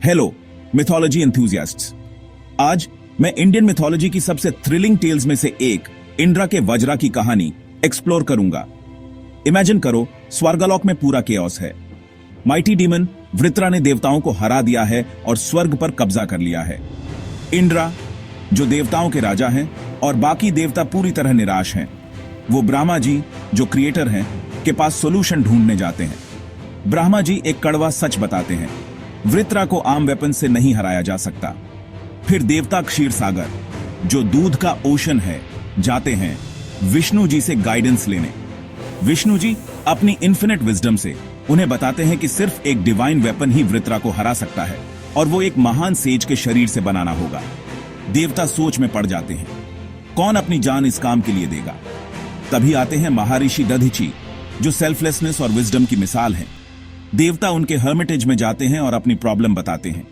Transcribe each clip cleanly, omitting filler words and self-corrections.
Hello mythology एंथुसियास्ट्स। आज मैं Indian mythology की सबसे थ्रिलिंग टेल्स में से एक इंद्रा के वज्रा की कहानी एक्सप्लोर करूंगा। इमेजिन करो, स्वर्गलोक में पूरा केओस है। माइटी डीमन वृत्रा ने देवताओं को हरा दिया है और स्वर्ग पर कब्जा कर लिया है। इंद्रा, जो देवताओं के राजा हैं, और बाकी देवता पूरी तरह निराश हैं। वो ब्रह्मा जी, जो क्रिएटर हैं, के पास सॉल्यूशन ढूंढने जाते हैं। ब्रह्मा जी एक कड़वा सच बताते हैं, वृत्रा को आम वेपन से नहीं हराया जा सकता। फिर देवता क्षीर सागर, जो दूध का ओशन है, जाते हैं विष्णु जी से गाइडेंस लेने। विष्णु जी अपनी इन्फिनिट विजडम से उन्हें बताते हैं कि सिर्फ एक डिवाइन वेपन ही वृत्रा को हरा सकता है, और वो एक महान सेज के शरीर से बनाना होगा। देवता सोच में पड़ जाते हैं, कौन अपनी जान इस काम के लिए देगा। तभी आते हैं महर्षि दधीची, जो सेल्फलेसनेस और विजडम की मिसाल हैं। देवता उनके हर्मिटेज में जाते हैं और अपनी प्रॉब्लम बताते हैं।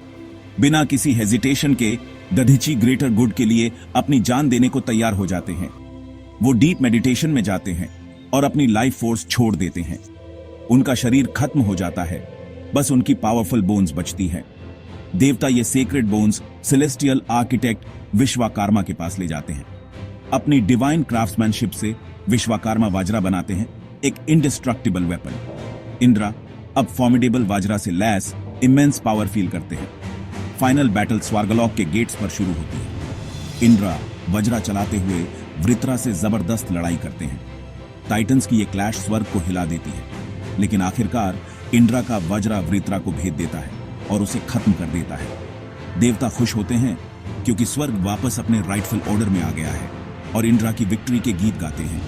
बिना किसी हेजिटेशन के दधीची ग्रेटर गुड के लिए अपनी जान देने को तैयार हो जाते हैं। वो डीप मेडिटेशन में जाते हैं और अपनी लाइफ फोर्स छोड़ देते हैं। उनका शरीर खत्म हो जाता है, बस उनकी पावरफुल बोन्स बचती हैं। देवता ये sacred bones celestial architect Vishwakarma के पास ले जाते हैं। अपनी डिवाइन क्राफ्ट्समैनशिप से विश्वकर्मा वज्रा बनाते हैं, एक इंडिस्ट्रक्टिबल वेपन। इंद्रा अब फॉर्मिडेबल वज्रा से लैस इमेंस पावर फील करते हैं। फाइनल बैटल स्वर्गलोक के गेट्स पर शुरू होती है। इंद्रा वज्रा चलाते हुए वृत्रा से जबरदस्त लड़ाई करते हैं। टाइटन्स की ये क्लैश स्वर्ग को हिला देती है, लेकिन आखिरकार इंद्रा का वज्रा वृत्रा को भेद देता है और उसे खत्म कर देता है। देवता खुश होते हैं क्योंकि स्वर्ग वापस अपने राइटफुल ऑर्डर में आ गया है और इंद्रा की विक्ट्री के गीत गाते हैं।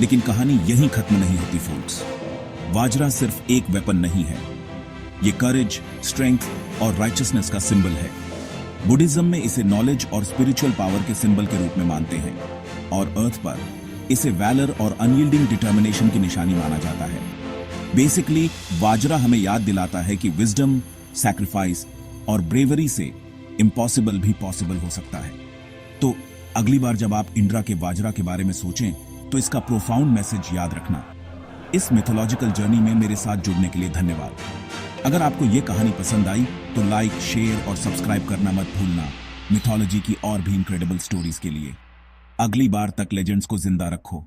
लेकिन कहानी यहीं खत्म नहीं होती फोल्ड्स। वज्रा सिर्फ एक वेपन नहीं है, ये करेज, स्ट्रेंथ और राइचसनेस का सिंबल है। बुद्धिज्म में इसे नॉलेज और स्पिरिचुअल पावर के सिंबल के रूप में मानते हैं, और अर्थ पर इसे वैलर और अनयील्डिंग डिटर्मिनेशन की निशानी माना जाता है। बेसिकली वज्रा हमें याद दिलाता है कि विजडम, सैक्रिफाइस और ब्रेवरी से इम्पॉसिबल भी पॉसिबल हो सकता है। तो अगली बार जब आप इंद्रा के वज्रा के बारे में सोचें, तो इसका प्रोफाउंड मैसेज याद रखना। इस मिथोलॉजिकल जर्नी में मेरे साथ जुड़ने के लिए धन्यवाद। अगर आपको ये कहानी पसंद आई तो लाइक, शेयर और सब्सक्राइब करना मत भूलना, मिथोलॉजी की और भी इनक्रेडिबल स्टोरीज के लिए। अगली बार तक लेजेंड्स को जिंदा रखो।